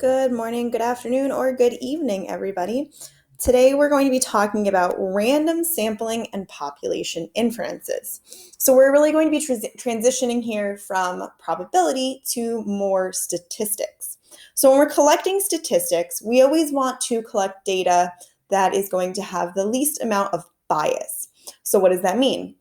Good morning, good afternoon, or good evening, everybody. Today we're going to be talking about random sampling and population inferences. So we're really going to be transitioning here from probability to more statistics. So when we're collecting statistics, we always want to collect data that is going to have the least amount of bias. So what does that mean?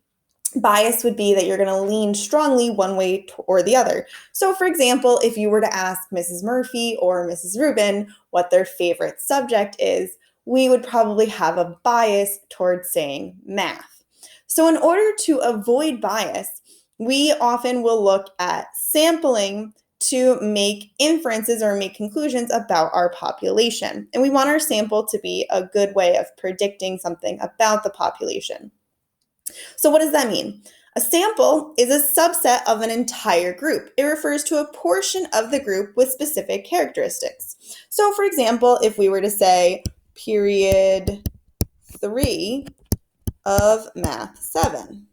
Bias would be that you're going to lean strongly one way or the other. So, for example, if you were to ask Mrs. Murphy or Mrs. Rubin what their favorite subject is, we would probably have a bias towards saying math. So, in order to avoid bias, we often will look at sampling to make inferences or make conclusions about our population. And we want our sample to be a good way of predicting something about the population. So what does that mean? A sample is a subset of an entire group. It refers to a portion of the group with specific characteristics. So for example, if we were to say period 3 of Math 7.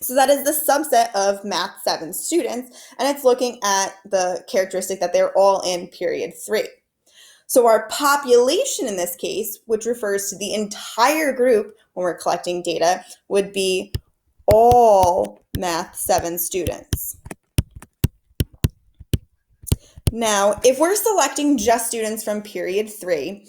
So that is the subset of Math 7 students, and it's looking at the characteristic that they're all in period 3. So our population in this case, which refers to the entire group when we're collecting data, would be all Math 7 students. Now, if we're selecting just students from period 3,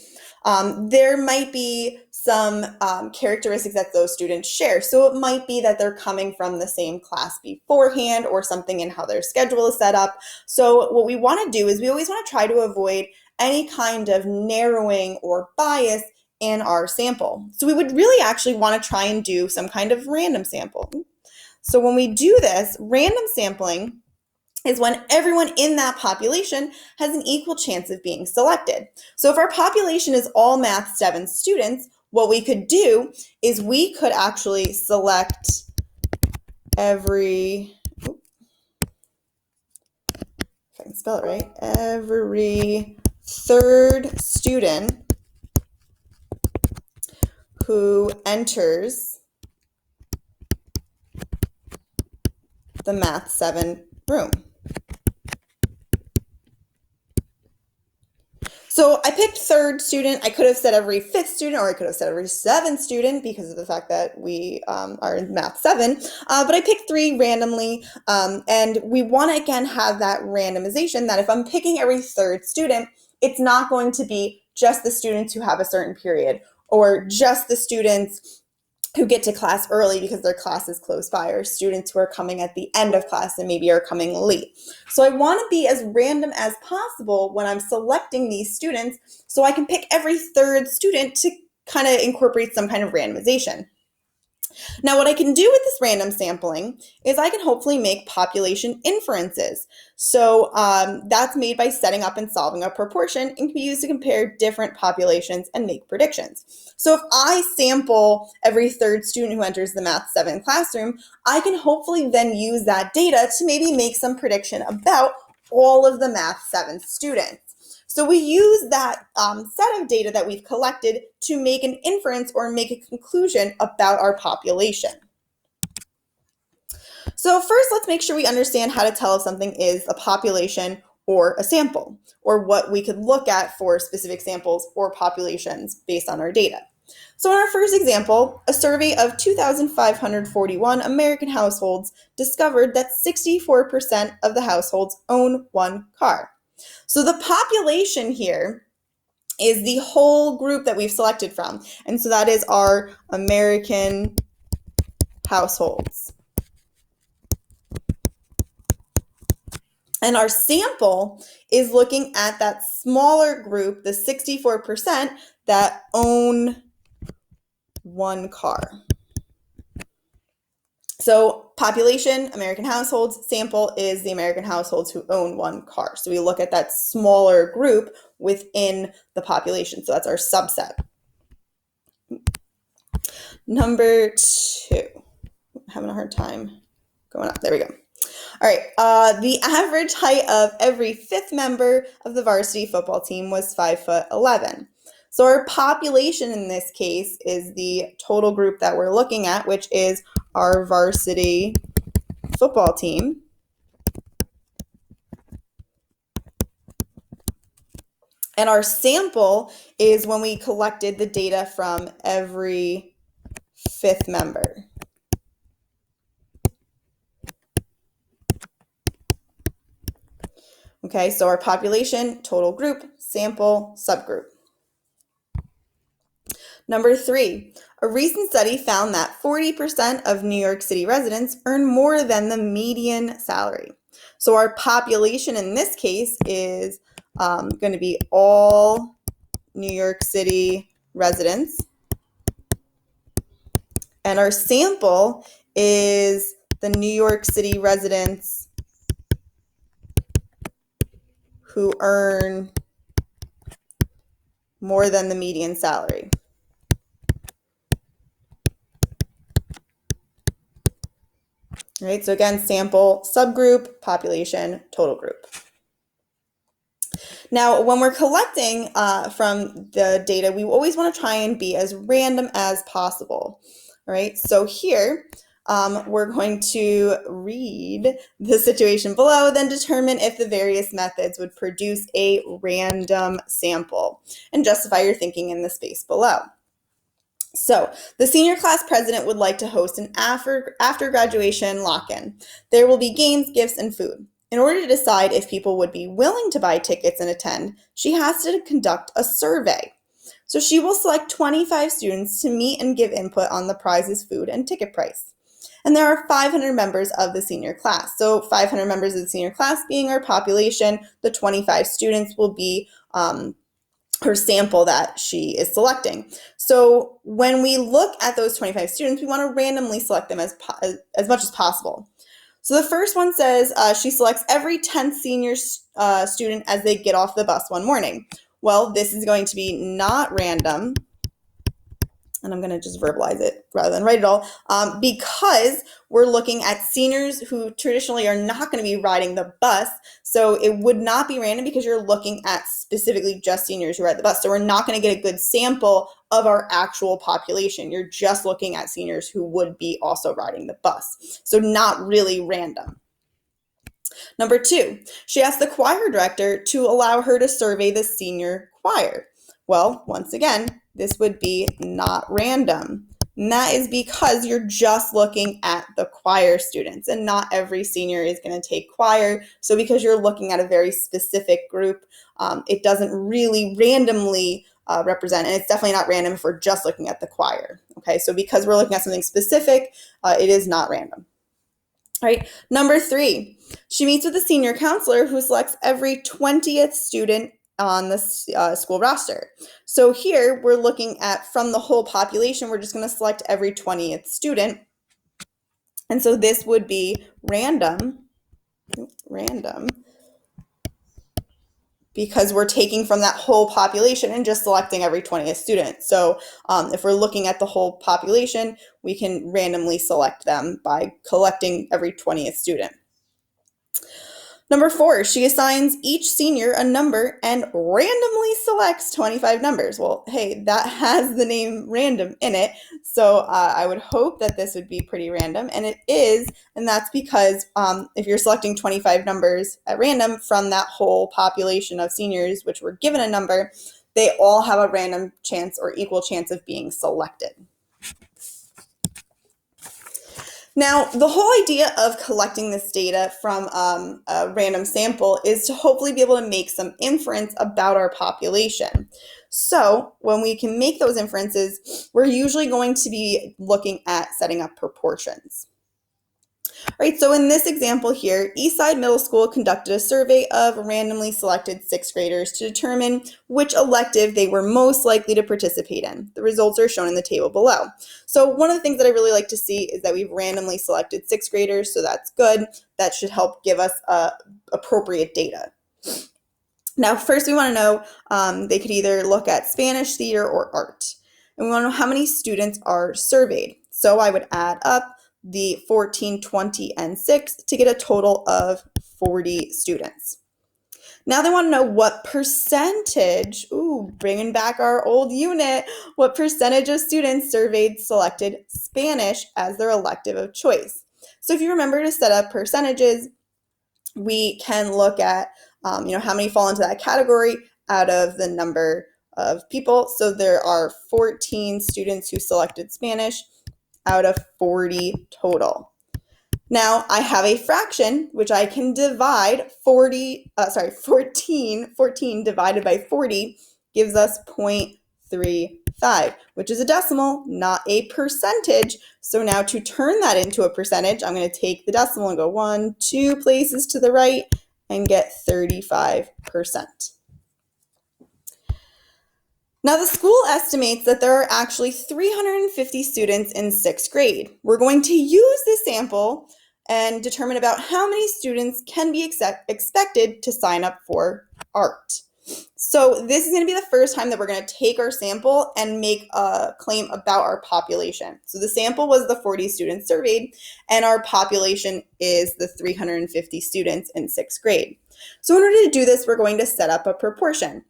there might be some characteristics that those students share. So it might be that they're coming from the same class beforehand or something in how their schedule is set up. So what we want to do is we always want to try to avoid any kind of narrowing or bias in our sample. So we would really actually want to try and do some kind of random sample. So when we do this, random sampling is when everyone in that population has an equal chance of being selected. So if our population is all Math 7 students, what we could do is we could actually select every, if I can spell it right, every third student who enters the Math 7 room. So I picked third student. I could have said every fifth student, or I could have said every seventh student because of the fact that we are in Math 7, but I picked 3 randomly, and we want to again have that randomization that if I'm picking every third student, it's not going to be just the students who have a certain period or just the students who get to class early because their class is close by, or students who are coming at the end of class and maybe are coming late. So I want to be as random as possible when I'm selecting these students so I can pick every third student to kind of incorporate some kind of randomization. Now, what I can do with this random sampling is I can hopefully make population inferences. So that's made by setting up and solving a proportion and can be used to compare different populations and make predictions. So if I sample every third student who enters the Math 7 classroom, I can hopefully then use that data to maybe make some prediction about all of the Math 7 students. So we use that set of data that we've collected to make an inference or make a conclusion about our population. So first, let's make sure we understand how to tell if something is a population or a sample, or what we could look at for specific samples or populations based on our data. So in our first example, a survey of 2,541 American households discovered that 64% of the households own one car. So the population here is the whole group that we've selected from. And so that is our American households. And our sample is looking at that smaller group, the 64% that own one car. So population, American households, sample is the American households who own one car. So we look at that smaller group within the population. So that's our subset. Number 2. I'm having a hard time going up. There we go. All right. The average height of every 5th member of the varsity football team was 5'11". So our population in this case is the total group that we're looking at, which is our varsity football team. And our sample is when we collected the data from every fifth member. Okay, so our population, total group, sample, subgroup. Number 3, a recent study found that 40% of New York City residents earn more than the median salary. So our population in this case is going to be all New York City residents. And our sample is the New York City residents who earn more than the median salary. All right, so again, sample, subgroup, population, total group. Now, when we're collecting from the data, we always want to try and be as random as possible. All right, so here we're going to read the situation below, then determine if the various methods would produce a random sample and justify your thinking in the space below. So, the senior class president would like to host an after graduation lock-in. There will be games, gifts, and food. In order to decide if people would be willing to buy tickets and attend, she has to conduct a survey. So she will select 25 students to meet and give input on the prizes, food, and ticket price. And there are 500 members of the senior class. So 500 members of the senior class being our population, the 25 students will be her sample that she is selecting. So when we look at those 25 students, we want to randomly select them as much as possible. So the first one says she selects every 10th senior student as they get off the bus one morning. Well, this is going to be not random, and I'm going to just verbalize it rather than write it all, because we're looking at seniors who traditionally are not going to be riding the bus. So it would not be random because you're looking at specifically just seniors who ride the bus. So we're not going to get a good sample of our actual population. You're just looking at seniors who would be also riding the bus. So not really random. Number 2, she asked the choir director to allow her to survey the senior choir. Well, once again, this would be not random. And that is because you're just looking at the choir students, and not every senior is going to take choir. So because you're looking at a very specific group, it doesn't really randomly represent, and it's definitely not random if we're just looking at the choir. Okay, so because we're looking at something specific, it is not random. All right, number 3, she meets with a senior counselor who selects every 20th student on the school roster. So here we're looking at from the whole population, we're just going to select every 20th student. And so this would be random, because we're taking from that whole population and just selecting every 20th student. So if we're looking at the whole population, we can randomly select them by collecting every 20th student. Number 4, she assigns each senior a number and randomly selects 25 numbers. Well, hey, that has the name random in it, so I would hope that this would be pretty random, and it is, and that's because if you're selecting 25 numbers at random from that whole population of seniors, which were given a number, they all have a random chance or equal chance of being selected. Now, the whole idea of collecting this data from a random sample is to hopefully be able to make some inference about our population. So when we can make those inferences, we're usually going to be looking at setting up proportions. All right, so in this example here, Eastside Middle School conducted a survey of randomly selected 6th graders to determine which elective they were most likely to participate in. The results are shown in the table below. So one of the things that I really like to see is that we've randomly selected 6th graders, so that's good. That should help give us appropriate data. Now, first we want to know, they could either look at Spanish, theater, or art. And we want to know how many students are surveyed. So I would add up the 14, 20, and 6 to get a total of 40 students. Now they want to know what percentage, bringing back our old unit, what percentage of students surveyed selected Spanish as their elective of choice. So if you remember to set up percentages, we can look at how many fall into that category, out of the number of people. So there are 14 students who selected Spanish out of 40 total. Now I have a fraction which I can divide 14 divided by 40 gives us 0.35, which is a decimal, not a percentage. So now to turn that into a percentage, I'm going to take the decimal and go 2 places to the right and get 35%. Now, the school estimates that there are actually 350 students in 6th grade. We're going to use this sample and determine about how many students can be expected to sign up for art. So this is going to be the first time that we're going to take our sample and make a claim about our population. So the sample was the 40 students surveyed, and our population is the 350 students in 6th grade. So in order to do this, we're going to set up a proportion.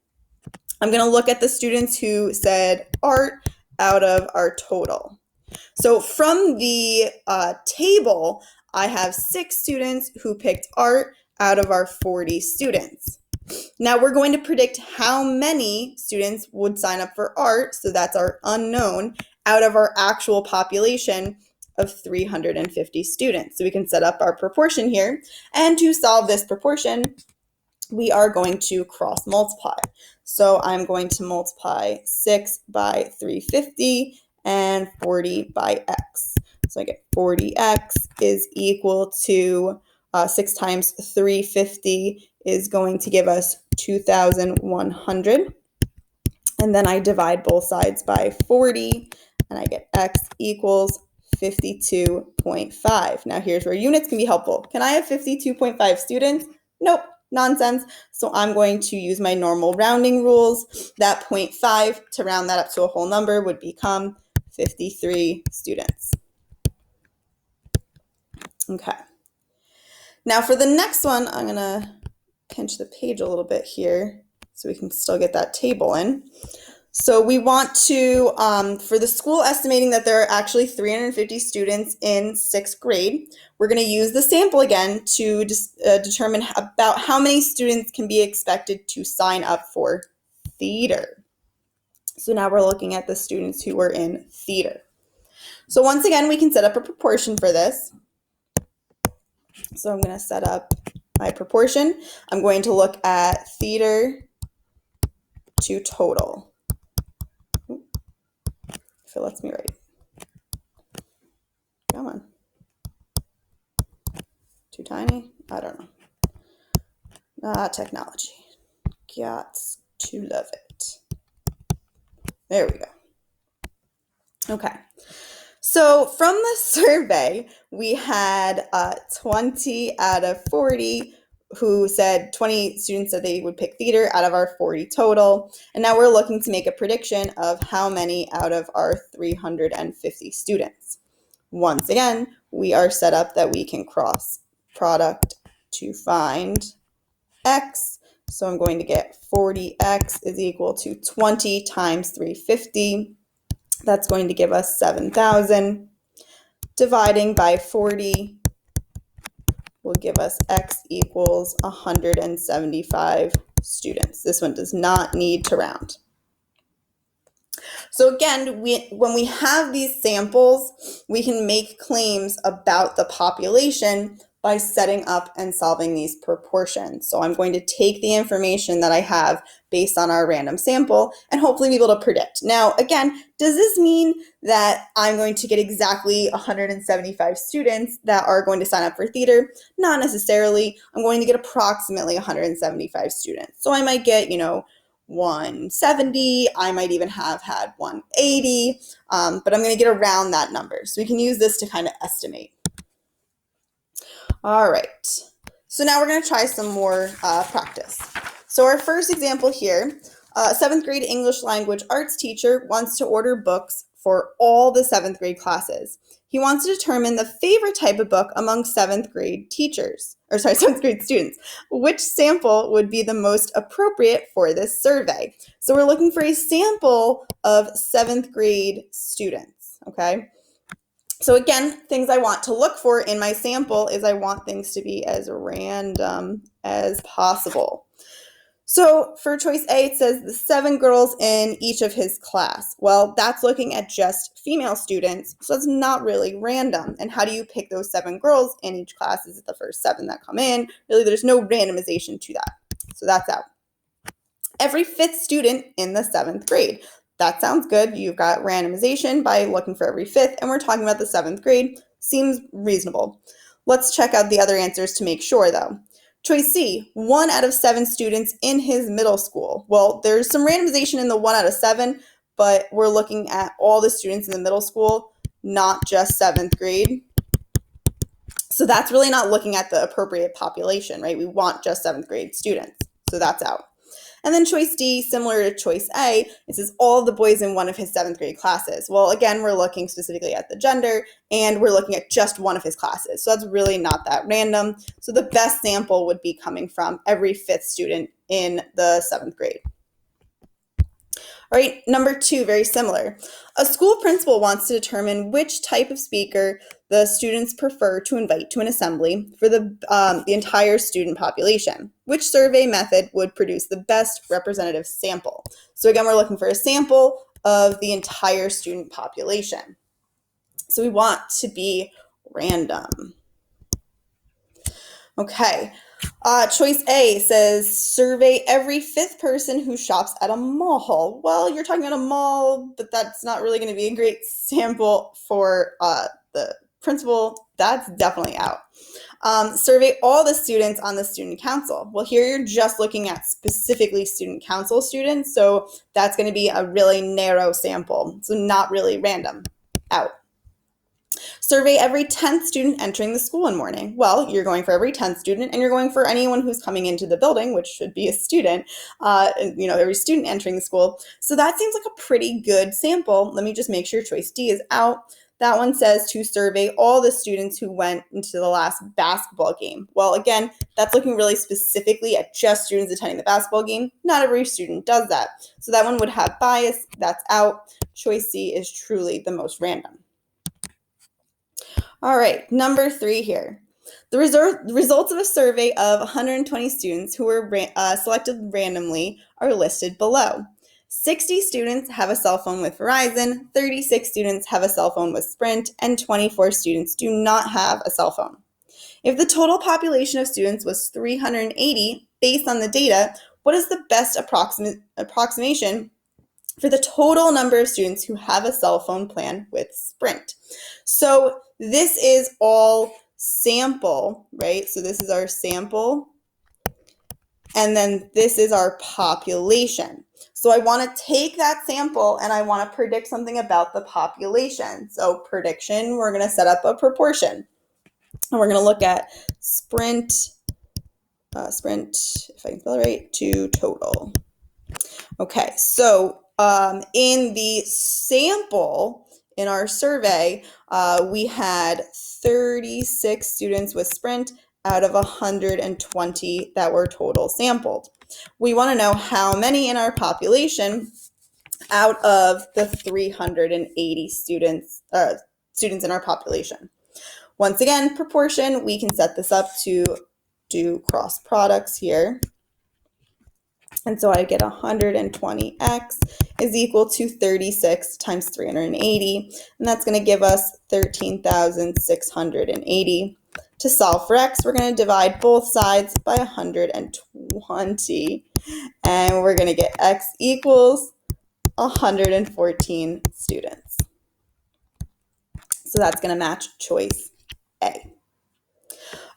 I'm going to look at the students who said art out of our total. So from the table, I have 6 students who picked art out of our 40 students. Now we're going to predict how many students would sign up for art, so that's our unknown, out of our actual population of 350 students. So we can set up our proportion here, and to solve this proportion, we are going to cross multiply. So I'm going to multiply 6 by 350 and 40 by x. So I get 40x is equal to 6 times 350 is going to give us 2,100. And then I divide both sides by 40 and I get x equals 52.5. Now here's where units can be helpful. Can I have 52.5 students? Nope. Nonsense. So I'm going to use my normal rounding rules. That 0.5 to round that up to a whole number would become 53 students. Okay. Now for the next one, I'm going to pinch the page a little bit here so we can still get that table in. So we want to, for the school estimating that there are actually 350 students in 6th grade, we're going to use the sample again to determine about how many students can be expected to sign up for theater. So now we're looking at the students who were in theater. So once again, we can set up a proportion for this. So I'm going to set up my proportion. I'm going to look at theater to total. If it lets me write. Come on. Too tiny? I don't know. Technology. Got to love it. There we go. Okay. So from the survey, we had 20 out of 40 who said 20 students said they would pick theater out of our 40 total. And now we're looking to make a prediction of how many out of our 350 students. Once again, we are set up that we can cross product to find x. So I'm going to get 40x is equal to 20 times 350. That's going to give us 7,000. Dividing by 40 will give us x equals 175 students. This one does not need to round. So again, when we have these samples, we can make claims about the population by setting up and solving these proportions. So I'm going to take the information that I have based on our random sample and hopefully be able to predict. Now, again, does this mean that I'm going to get exactly 175 students that are going to sign up for theater? Not necessarily. I'm going to get approximately 175 students. So I might get, 170, I might even have had 180, but I'm going to get around that number. So we can use this to kind of estimate. All right, so now we're going to try some more practice. So our first example here, 7th grade English language arts teacher wants to order books for all the 7th grade classes. He wants to determine the favorite type of book among 7th grade teachers, 7th grade students. Which sample would be the most appropriate for this survey? So we're looking for a sample of 7th grade students, okay? So again, things I want to look for in my sample is I want things to be as random as possible. So for choice A, it says the 7 girls in each of his class. Well, that's looking at just female students, so it's not really random. And how do you pick those 7 girls in each class? Is it the first 7 that come in? Really, there's no randomization to that. So that's out. Every 5th student in the 7th grade. That sounds good. You've got randomization by looking for every 5th, and we're talking about the 7th grade. Seems reasonable. Let's check out the other answers to make sure, though. Choice C, 1 out of 7 students in his middle school. Well, there's some randomization in the 1 out of 7, but we're looking at all the students in the middle school, not just 7th grade. So that's really not looking at the appropriate population, right? We want just 7th grade students. So that's out. And then choice D, similar to choice A, it says all the boys in one of his 7th grade classes. Well, again, we're looking specifically at the gender, and we're looking at just one of his classes. So that's really not that random. So the best sample would be coming from every 5th student in the 7th grade. All right, number 2, very similar. A school principal wants to determine which type of speaker the students prefer to invite to an assembly for the entire student population. Which survey method would produce the best representative sample? So again, we're looking for a sample of the entire student population. So we want to be random. Okay. Choice A says survey every 5th person who shops at a mall. Well, you're talking about a mall, but that's not really going to be a great sample for the principal. That's definitely out. Survey all the students on the student council. Well, here you're just looking at specifically student council students, so that's going to be a really narrow sample, so not really random. Out. Survey every 10th student entering the school one morning. Well, you're going for every 10th student, and you're going for anyone who's coming into the building, which should be a student, every student entering the school. So that seems like a pretty good sample. Let me just make sure choice D is out. That one says to survey all the students who went into the last basketball game. Well, again, that's looking really specifically at just students attending the basketball game. Not every student does that. So that one would have bias. That's out. Choice C is truly the most random. All right, number 3 here. The results of a survey of 120 students who were selected randomly are listed below. 60 students have a cell phone with Verizon, 36 students have a cell phone with Sprint, and 24 students do not have a cell phone. If the total population of students was 380 based on the data, what is the best approximation for the total number of students who have a cell phone plan with Sprint? So this is all sample, right? So this is our sample, and then this is our population. So I want to take that sample and I want to predict something about the population. So prediction, we're going to set up a proportion. And we're going to look at Sprint, if I can spell it right, to total. Okay, so in the sample in our survey, we had 36 students with Sprint out of 120 that were total sampled. We want to know how many in our population out of the 380 students in our population. Once again, proportion, we can set this up to do cross products here. And so I get 120x is equal to 36 times 380, and that's going to give us 13,680. To solve for x, we're going to divide both sides by 120, and we're going to get x equals 114 students. So that's going to match choice A.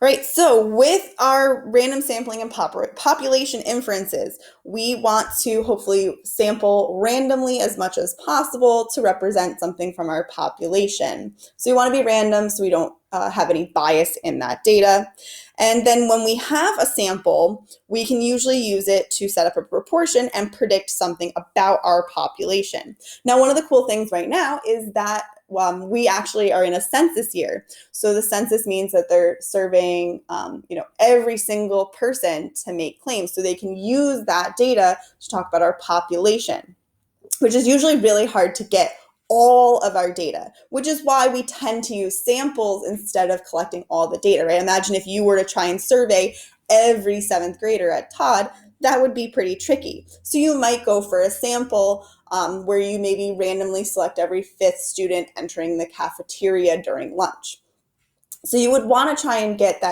All right, so with our random sampling and population inferences, we want to hopefully sample randomly as much as possible to represent something from our population. So we want to be random so we don't have any bias in that data. And then when we have a sample, we can usually use it to set up a proportion and predict something about our population. Now, one of the cool things right now is that we actually are in a census year. So the census means that they're surveying every single person to make claims. So they can use that data to talk about our population, which is usually really hard to get all of our data, which is why we tend to use samples instead of collecting all the data, right? Imagine if you were to try and survey every 7th grader at Todd, that would be pretty tricky. So you might go for a sample where you maybe randomly select every fifth student entering the cafeteria during lunch. So you would want to try and get that